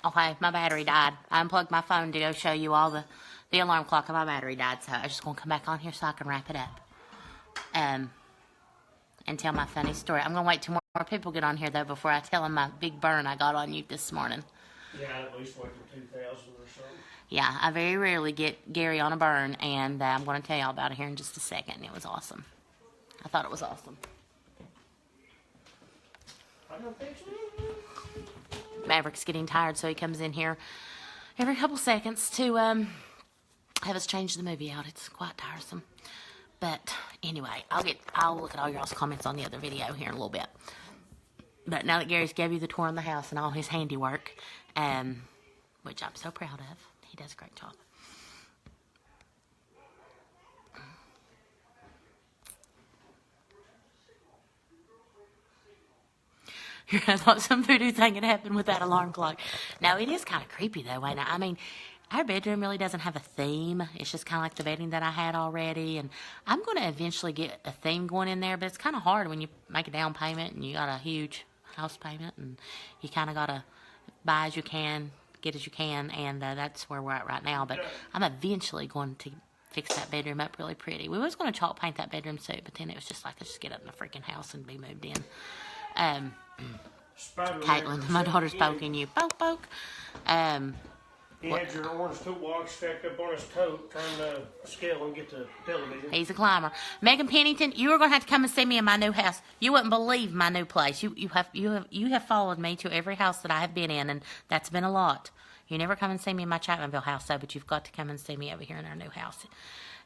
Okay, my battery died. I unplugged my phone to go show you all the alarm clock and my battery died, so I just gonna come back on here so I can wrap it up. And tell my funny story. I'm gonna wait till more people get on here though before I tell them my big burn I got on you this morning. Yeah, at least wait for 2,000 or something. Yeah, I very rarely get Gary on a burn, and I'm gonna tell y'all about it here in just a second. It was awesome. I thought it was awesome. I don't think so. Maverick's getting tired, so he comes in here every couple seconds to have us change the movie out. It's quite tiresome. But anyway, I'll look at all y'all's comments on the other video here in a little bit. But now that Gary's gave you the tour of the house and all his handiwork, which I'm so proud of, he does a great job. I thought some voodoo thing had happened with that alarm clock. Now, it is kind of creepy, though, ain't it? I mean, our bedroom really doesn't have a theme. It's just kind of like the bedding that I had already. And I'm going to eventually get a theme going in there, but it's kind of hard when you make a down payment and you got a huge house payment. And you kind of got to buy as you can, get as you can. And that's where we're at right now. But I'm eventually going to fix that bedroom up really pretty. We was going to chalk paint that bedroom too, but then it was just like, let's just get up in the freaking house and be moved in. Caitlin, my daughter's poking you. Poke, poke. He had your orange toolbox stacked up on his tote, trying to scale and get the television. He's a climber. Megan Pennington, you are going to have to come and see me in my new house. You wouldn't believe my new place. You have followed me to every house that I have been in, and that's been a lot. You never come and see me in my Chapmanville house, though, but you've got to come and see me over here in our new house.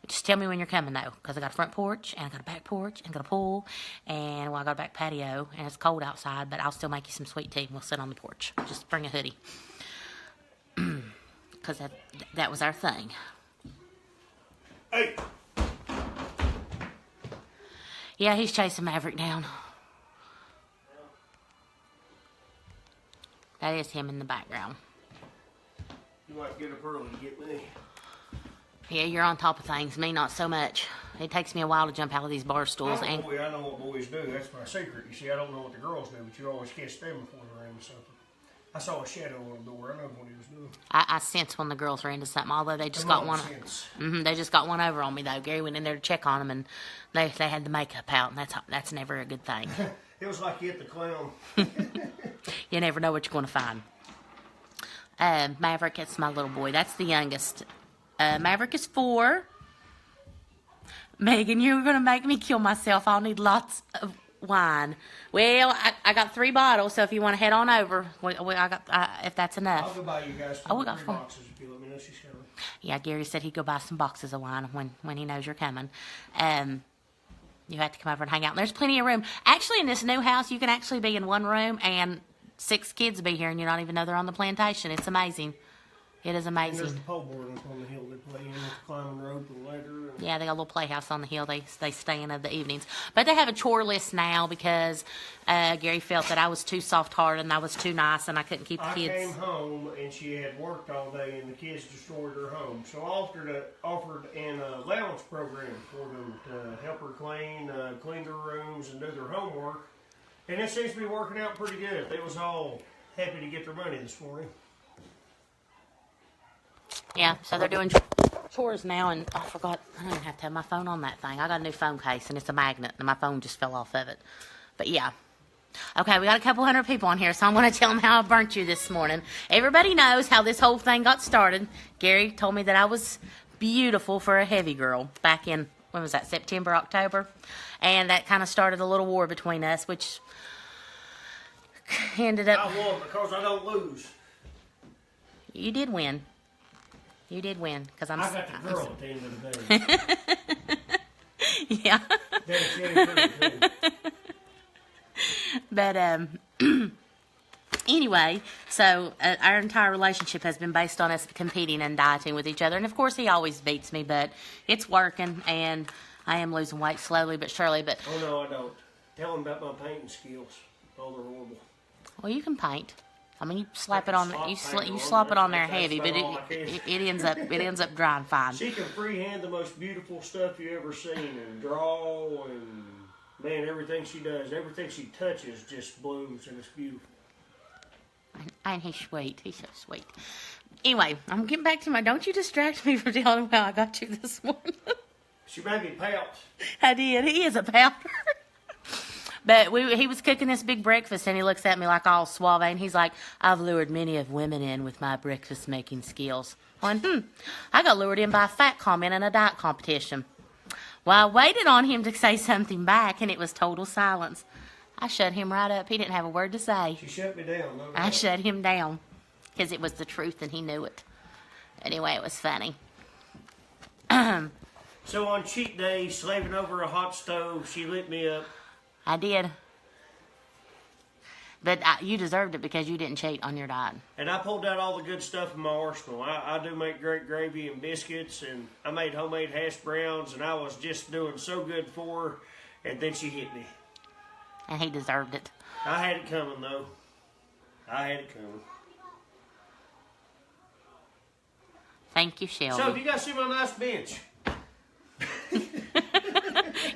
Just tell me when you're coming, though, because I got a front porch, and I got a back porch, and I got a pool, and, well, I got a back patio, and it's cold outside, but I'll still make you some sweet tea, and we'll sit on the porch. Just bring a hoodie. Because that was our thing. Hey! Yeah, he's chasing Maverick down. That is him in the background. You might get up early to get me. Yeah, you're on top of things. Me, not so much. It takes me a while to jump out of these bar stools. I know what boys do. That's my secret. You see, I don't know what the girls do, but you always catch them before they're into something. I saw a shadow on the door. I know what he was doing. I sense when the girls are into something, although they just got one. They just got one over on me, though. Gary went in there to check on them, and they had the makeup out, and that's never a good thing. It was like you hit the clown. You never know what you're going to find. Maverick, it's my little boy. That's the youngest. Maverick is 4. Megan, you're going to make me kill myself. I'll need lots of wine. Well, I got 3 bottles, so if you want to head on over, if that's enough. I'll go buy you guys 3 boxes if you let me know she's coming. Yeah, Gary said he'd go buy some boxes of wine when he knows you're coming. You have to come over and hang out. There's plenty of room. Actually, in this new house, you can actually be in one room and 6 kids be here, and you don't even know they're on the plantation. It's amazing. It is amazing. And there's the pole board up on the hill they play in with the climbing rope and ladder. Yeah, they got a little playhouse on the hill. They stay in of the evenings. But they have a chore list now because Gary felt that I was too soft-hearted and I was too nice and I couldn't keep the kids. I came home and she had worked all day and the kids destroyed her home. So I offered an allowance program for them to help her clean their rooms and do their homework. And it seems to be working out pretty good. They was all happy to get their money this morning. Yeah, so they're doing chores now, and I forgot, I don't even have to have my phone on that thing. I got a new phone case, and it's a magnet, and my phone just fell off of it. But yeah. Okay, we got a couple hundred people on here, so I'm going to tell them how I burnt you this morning. Everybody knows how this whole thing got started. Gary told me that I was beautiful for a heavy girl back in, when was that, September, October? And that kind of started a little war between us, which ended up... I won because I don't lose. You did win. You did win, because I got the girl at the end of the day. Yeah. But, anyway, so our entire relationship has been based on us competing and dieting with each other. And, of course, he always beats me, but it's working, and I am losing weight slowly but surely. But oh, no, I don't. Tell him about my painting skills. Oh, they're horrible. Well, you can paint. I mean, you slap it on. You slap it on there heavy, but it ends up drying fine. She can freehand the most beautiful stuff you ever seen, and draw, and man, everything she does, everything she touches just blooms, and it's beautiful. And he's sweet. He's so sweet. Anyway, I'm getting back to my... Don't you distract me from telling him how I got you this morning. She made me pout. I did. He is a powder. But he was cooking this big breakfast, and he looks at me like all suave, and he's like, I've lured many of women in with my breakfast-making skills. I went, I got lured in by a fat comment in a diet competition. Well, I waited on him to say something back, and it was total silence. I shut him right up. He didn't have a word to say. She shut me down. No I doubt. shut him down because it was the truth, and he knew it. Anyway, it was funny. So on cheat day, slaving over a hot stove, she lit me up. I did. But you deserved it because you didn't cheat on your diet. And I pulled out all the good stuff in my arsenal. I do make great gravy and biscuits, and I made homemade hash browns, and I was just doing so good for her, and then she hit me. And he deserved it. I had it coming, though. I had it coming. Thank you, Shelby. So, do you guys see my nice bench?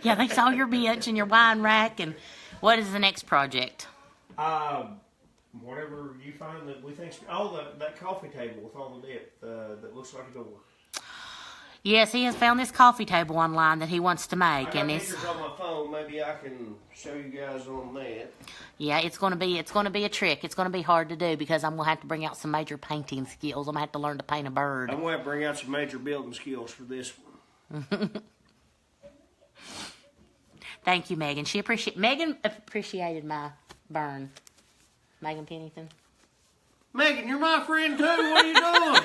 Yeah, they saw your bench and your wine rack. And what is the next project? Whatever you find that we think... Oh, that coffee table with all the depth that looks like a door. Yes, he has found this coffee table online that he wants to I make, got and it's pictures on my phone. Maybe I can show you guys on that. yeah, it's gonna be a trick. It's gonna be hard to do because I'm gonna have to bring out some major painting skills. I'm gonna have to learn to paint a bird. I'm going to have to bring out some major building skills for this one. Thank you, Megan. Megan appreciated my burn. Megan Pennington. Megan, you're my friend too. What are you doing?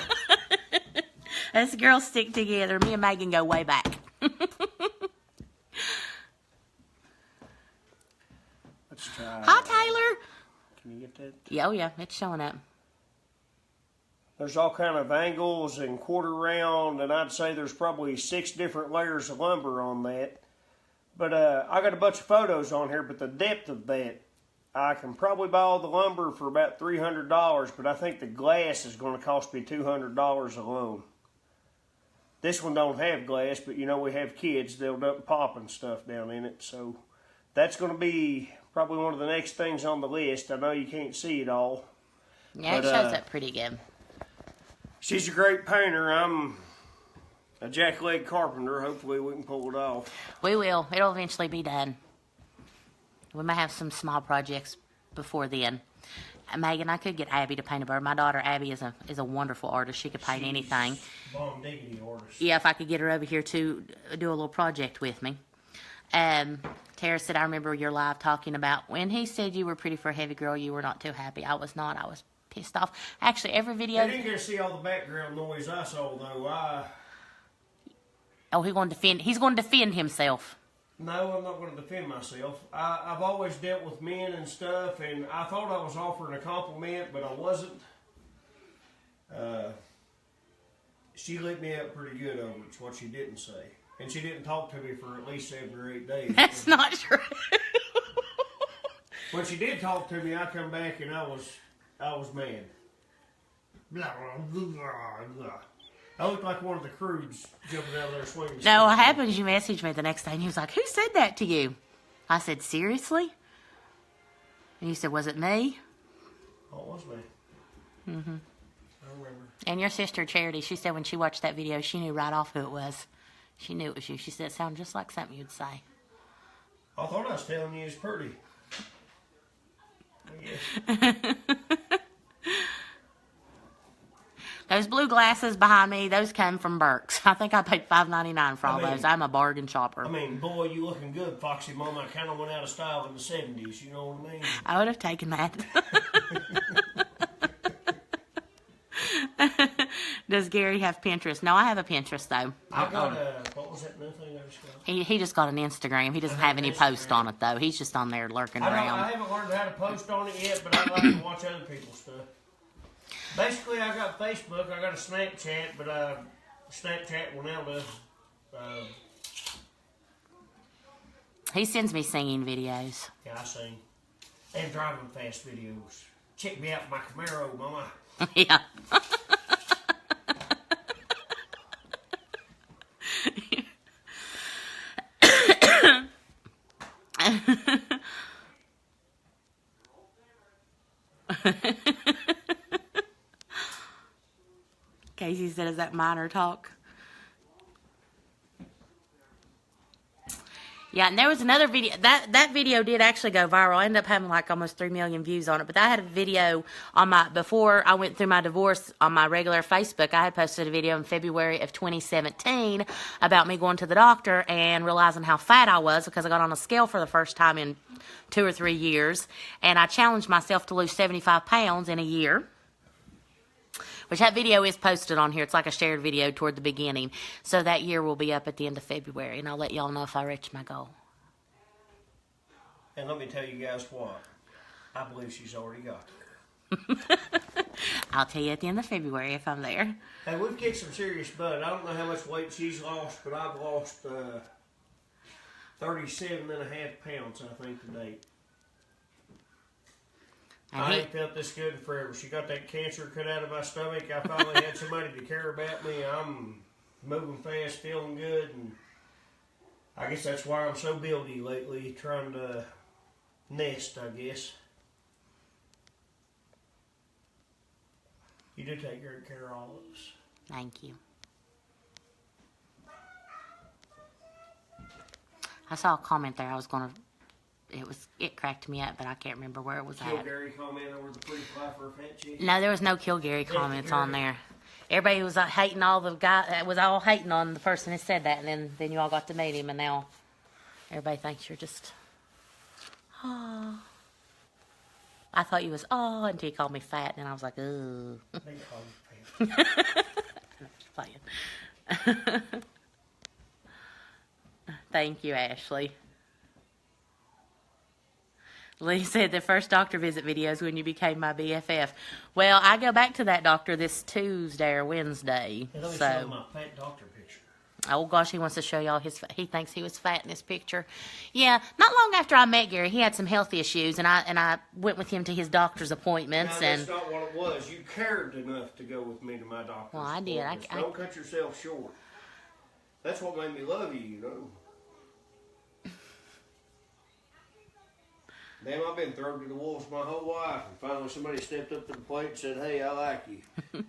Us girls stick together. Me and Megan go way back. Let's try. Hi, Taylor. Can you get that? Yeah, oh yeah, it's showing up. There's all kind of angles and quarter round, and I'd say there's probably 6 different layers of lumber on that. But I got a bunch of photos on here, but the depth of that, I can probably buy all the lumber for about $300, but I think the glass is going to cost me $200 alone. This one don't have glass, but you know we have kids, they'll dump pop and stuff down in it, so that's going to be probably one of the next things on the list. I know you can't see it all. Yeah, But, it shows up pretty good. She's a great painter. I'm a jackleg carpenter. Hopefully we can pull it off. We will. It'll eventually be done. We may have some small projects before then. Megan, I could get Abby to paint a bird. My daughter Abby is a wonderful artist. She could paint anything. Bomb diggity artist. Yeah, if I could get her over here to do a little project with me. Tara said, I remember your live talking about when he said you were pretty for a heavy girl, you were not too happy. I was not. I was pissed off. Actually, every video... I didn't get to see all the background noise I saw, though. Oh, he's going to defend himself. No, I'm not going to defend myself. I've always dealt with men and stuff, and I thought I was offering a compliment, but I wasn't. She lit me up pretty good over it, what she didn't say. And she didn't talk to me for at least 7 or 8 days. That's not true. When she did talk to me, I come back and I was mad. Blah, blah, blah, blah. I looked like one of the crews jumping out of there swinging. No, what happens, you messaged me the next day, and he was like, who said that to you? I said, seriously? And you said, was it me? Oh, it was me. Mm-hmm. I remember. And your sister, Charity, she said when she watched that video, she knew right off who it was. She knew it was you. She said it sounded just like something you'd say. I thought I was telling you it's pretty. I guess. Those blue glasses behind me, those come from Burke's. I think I paid $5.99 for all those. I'm a bargain shopper. I mean, boy, you looking good, Foxy Mama. I kind of went out of style in the 70s, you know what I mean? I would have taken that. Does Gary have Pinterest? No, I have a Pinterest, though. I got what was that new thing I just got? He just got an Instagram. He doesn't have any posts on it, though. He's just on there lurking I around. haven't learned how to post on it yet, but I like to watch other people's stuff. Basically, I got Facebook, I got a Snapchat, but Snapchat will now do. He sends me singing videos. Yeah, I sing. And driving fast videos. Check me out in my Camaro, Mama. Yeah. said, is that minor talk? Yeah, and there was another video. That video did actually go viral. I ended up having like almost 3 million views on it. But I had a video on before I went through my divorce on my regular Facebook. I had posted a video in February of 2017 about me going to the doctor and realizing how fat I was because I got on a scale for the first time in 2 or 3 years. And I challenged myself to lose 75 pounds in a year. Which that video is posted on here. It's like a shared video toward the beginning. So that year will be up at the end of February. And I'll let y'all know if I reach my goal. And let me tell you guys what. I believe she's already got there. I'll tell you at the end of February if I'm there. Hey, we've kicked some serious butt. I don't know how much weight she's lost, but I've lost 37 and a half pounds, I think, to date. I ain't felt this good in forever. She got that cancer cut out of my stomach. I finally had somebody to care about me. I'm moving fast, feeling good, and I guess that's why I'm so buildy lately, trying to nest, I guess. You do take great care of all of us. Thank you. I saw a comment there. It cracked me up, but I can't remember where it was Kill at. Gary comment over the pretty fly for a fat chick. No, there was no Kill Gary comments on there. Everybody was hating all the guy. Was all hating on the person that said that, and then you all got to meet him, and now everybody thinks you're just. Oh. I thought you was until you called me fat, and I was like, ooh. They call you fat. Playing. Thank you, Ashley. Lee said the first doctor visit videos when you became my BFF. Well, I go back to that doctor this Tuesday or Wednesday. Let me show my fat doctor picture. Oh gosh, he wants to show y'all he thinks he was fat in this picture. Yeah, not long after I met Gary, he had some health issues, and I went with him to his doctor's appointments. No, that's not what it was. You cared enough to go with me to my doctor's Well, I did. Don't cut yourself short. That's what made me love you, you know. Damn, I've been thrown to the wolves my whole life, and finally somebody stepped up to the plate and said, hey, I like you.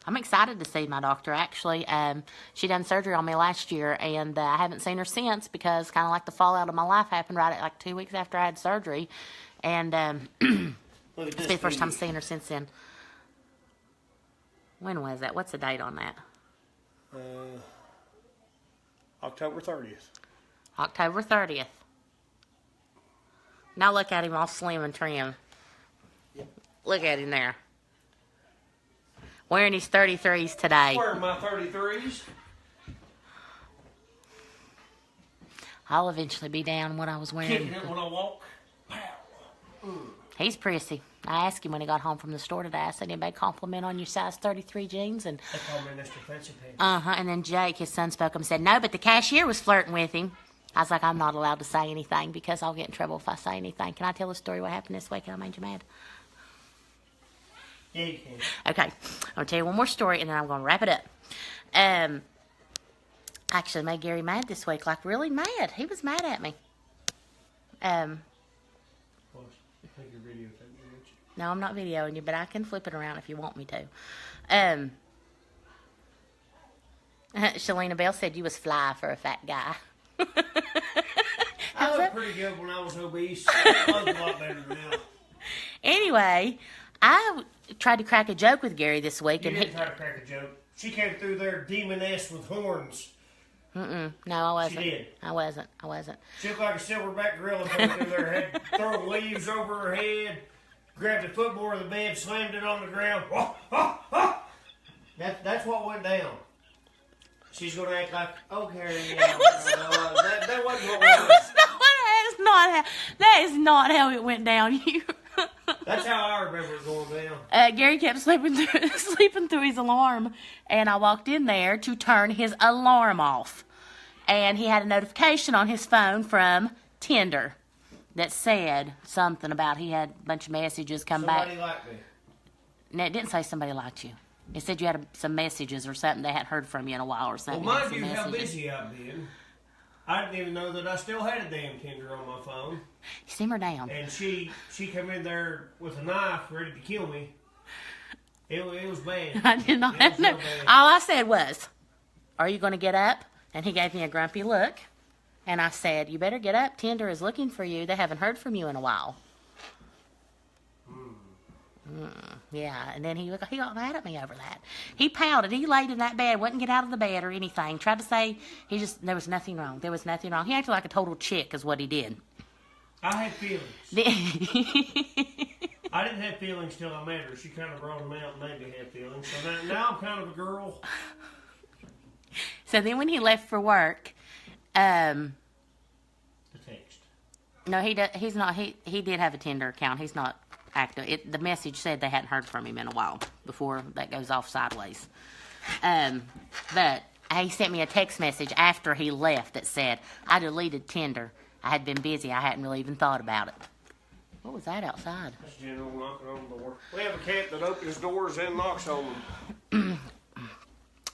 I'm excited to see my doctor, actually. She done surgery on me last year, and I haven't seen her since because kind of like the fallout of my life happened right at like 2 weeks after I had surgery. And it's been the first time seeing her since then. When was that? What's the date on that? October 30th. October 30th. Now look at him all slim and trim. Yep. Look at him there. Wearing his 33s today. Wearing my 33s. I'll eventually be down what I was wearing. Kicking it when I walk. Pow. He's prissy. I asked him when he got home from the store today. I said, anybody compliment on your size 33 jeans? And They call me Mr. Fancy Pants. and then Jake, his son, spoke up and said, no, but the cashier was flirting with him. I was like, I'm not allowed to say anything because I'll get in trouble if I say anything. Can I tell the story what happened this week and I made you mad? Yeah, you can. Okay, I'm going to tell you one more story, and then I'm going to wrap it up. I actually made Gary mad this week, like really mad. He was mad at me. Well, I think your video taking you. No, I'm not videoing you, but I can flip it around if you want me to. Shalina Bell said you was fly for a fat guy. I looked pretty good when I was obese. I look a lot better now. Anyway, I tried to crack a joke with Gary this week. You didn't try to crack a joke. She came through there demoness with horns. No, I wasn't. She did. I wasn't. She looked like a silverback gorilla coming through there, had throwing leaves over her head, grabbed the footboard of the bed, slammed it on the ground. That's what went down. She's going to act like, okay, yeah, that wasn't what was. That is not how it went down. That's how I remember it going down. Gary kept sleeping through his alarm, and I walked in there to turn his alarm off. And he had a notification on his phone from Tinder that said something about he had a bunch of messages come back. Somebody liked me. No, it didn't say somebody liked you. It said you had some messages or something they hadn't heard from you in a while or something. Well, You had mind some you how messages. busy I've been. I didn't even know that I still had a damn Tinder on my phone. Simmer down. And she come in there with a knife ready to kill me. It was bad. I did not It have was no. real bad. All I said was, "Are you going to get up?" And he gave me a grumpy look. And I said, "You better get up. Tinder is looking for you. They haven't heard from you in a while." Yeah, and then he got mad at me over that. He pouted. He laid in that bed, wouldn't get out of the bed or anything. Tried to say there was nothing wrong. There was nothing wrong. He acted like a total chick, is what he did. I had feelings. I didn't have feelings till I met her. She kind of brought them out and made me have feelings. So now I'm kind of a girl. So then when he left for work, The text. no, he's not. He did have a Tinder account. He's not active. The message said they hadn't heard from him in a while before that goes off sideways. But he sent me a text message after he left that said, "I deleted Tinder. I had been busy. I hadn't really even thought about it." What was that outside? That's General knocking on the door. We have a cat that opens doors and knocks on them.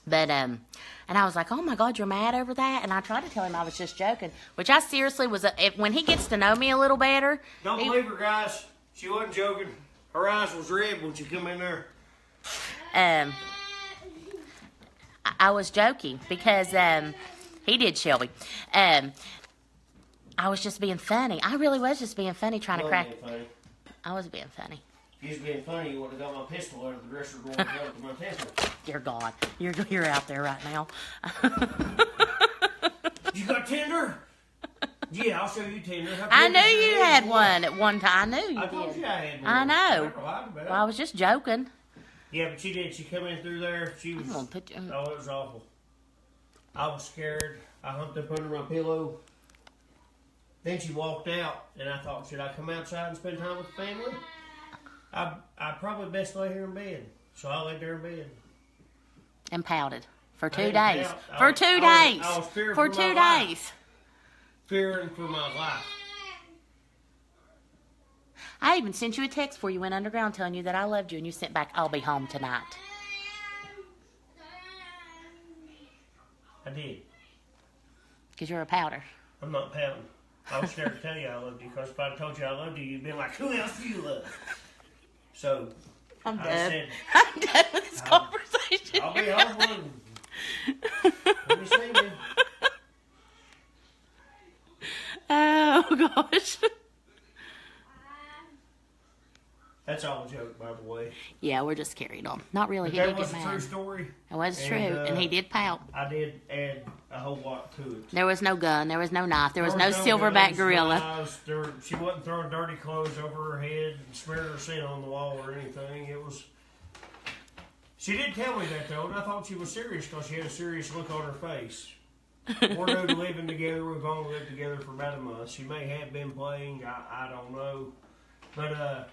But, and I was like, "Oh my God, you're mad over that?" And I tried to tell him I was just joking, which I seriously was, when he gets to know me a little better. Don't believe her, guys. She wasn't joking. Her eyes was red when she come in there. I was joking because, he did, Shelby. I was just being funny. I really was just being funny, trying to crack. Funny. I was being funny. If you was being funny, you would have got my pistol out of the dresser drawer and held it to my temple. You're gone. You're out there right now. You got Tinder? Yeah, I'll show you Tinder. I knew you had one at one time. I knew you I told did. you I had one. I know. I never lied about it. Well, I was just joking. Yeah, but she did. She come in through there. She was. I'm gonna put you. Oh, it was awful. I was scared. I humped up under my pillow. Then she walked out, and I thought, should I come outside and spend time with the family? I probably best lay here in bed. So I laid there in bed. And pouted for I 2 didn't days. pout. For 2 days. I was fearing For for 2 my life. days. Fearing for my life. I even sent you a text before you went underground telling you that I loved you, and you sent back, "I'll be home tonight." I did. Because you're a powder. I'm not pouting. I was scared to tell you I loved you, because if I'd told you I loved you, you'd been like, who else do you love? So, I'm I done. said, I'm done with this conversation. I'll be home when you see me. Oh, gosh. That's all a joke, by the way. Yeah, we're just carried on. Not really. But He that did was get a true mad. story. It was And, true, and he did pout. I did add a whole lot to it. There was no gun. There was no knife. There was no guns, silverback gorilla. knives. She wasn't throwing dirty clothes over her head and smearing her sin on the wall or anything. It was. She did tell me that though, and I thought she was serious because she had a serious look on her face. We're new to living together. We've only lived together for about a month. She may have been playing. I don't know, but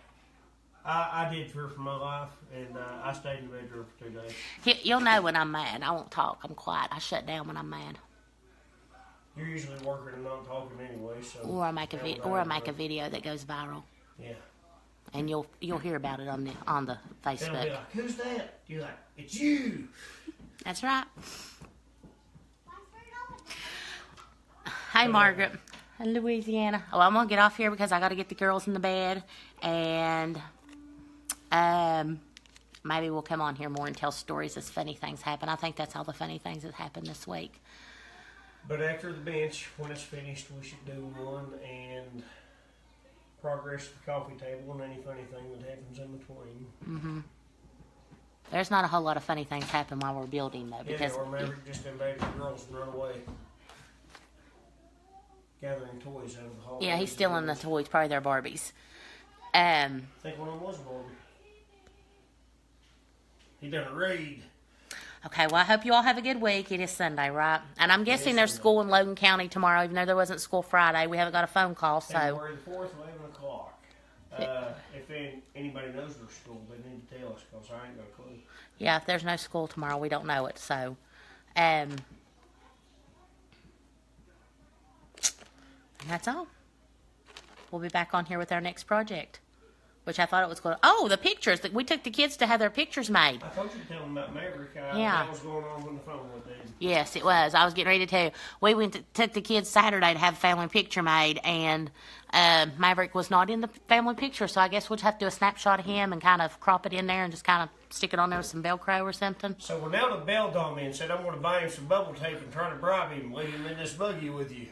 I did fear for my life, and I stayed in the bedroom for 2 days. You'll know when I'm mad. I won't talk. I'm quiet. I shut down when I'm mad. You're usually working and not talking anyway, so. Or I make a video that goes viral, Yeah. and you'll hear about it on the They'll be Facebook. like, "Who's that?" You're like, "It's you." That's right. Hi, Margaret. In Louisiana. Oh, I'm gonna get off here because I gotta get the girls in the bed, and maybe we'll come on here more and tell stories as funny things happen. I think that's all the funny things that happened this week. But after the bench, when it's finished, we should do one and progress the coffee table and any funny thing that happens in between. There's not a whole lot of funny things happen while we're building though, Yeah, because or Maverick just invaded the girls and run away. Gathering toys out of the hall. yeah, he's stealing the toys, probably their Barbies. I think one of them was a Barbie. He done a raid. Okay, well, I hope you all have a good week. It is Sunday, right? And I'm guessing there's Sunday. school in Logan County tomorrow, even though there wasn't school Friday. We haven't got a phone call, so February the 4th, 11 o'clock. If anybody knows their school, they need to tell us because I ain't got a clue. yeah, if there's no school tomorrow, we don't know it. So, and that's all. We'll be back on here with our next project. which I thought it was going. Oh, the pictures that we took the kids to have their pictures made. I told you to tell them about Maverick. Yeah. That was going on when the phone went dead. Yes, it was. I was getting ready to tell you. We took the kids Saturday to have a family picture made, and Maverick was not in the family picture, so I guess we'll just have to do a snapshot of him and kind of crop it in there and just kind of stick it on there with some Velcro or something. So Winona bailed on me and said I'm going to buy him some bubble tape and try to bribe him, leave him in this buggy with you.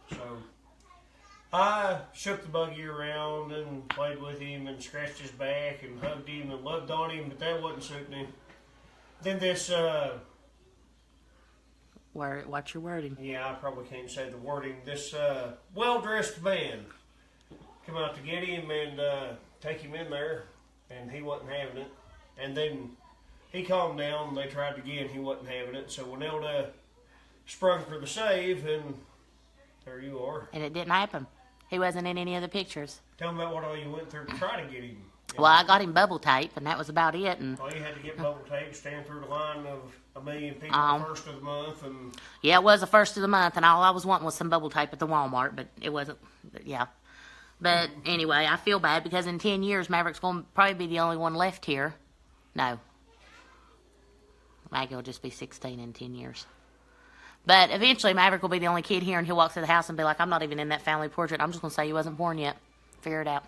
So I shook the buggy around and played with him and scratched his back and hugged him and loved on him, but that wasn't suiting him. Then this, What's your wording? yeah, I probably can't say the wording. This well-dressed man come out to get him and take him in there, and he wasn't having it. And then he calmed down, and they tried again. He wasn't having it. So Winona sprung for the save, and there you are. And it didn't happen. He wasn't in any of the pictures. Tell me about what all you went through to try to get him. Well, I got him bubble tape, and that was about it. And Well, you had to get bubble tape, stand through the line of 1 million people first of the month, and yeah, it was the first of the month, and all I was wanting was some bubble tape at the Walmart, but it wasn't. Yeah. But anyway, I feel bad because in 10 years, Maverick's going to probably be the only one left here. No. Maggie will just be 16 in 10 years. But eventually, Maverick will be the only kid here, and he'll walk through the house and be like, I'm not even in that family portrait. I'm just going to say you wasn't born yet. Figure it out.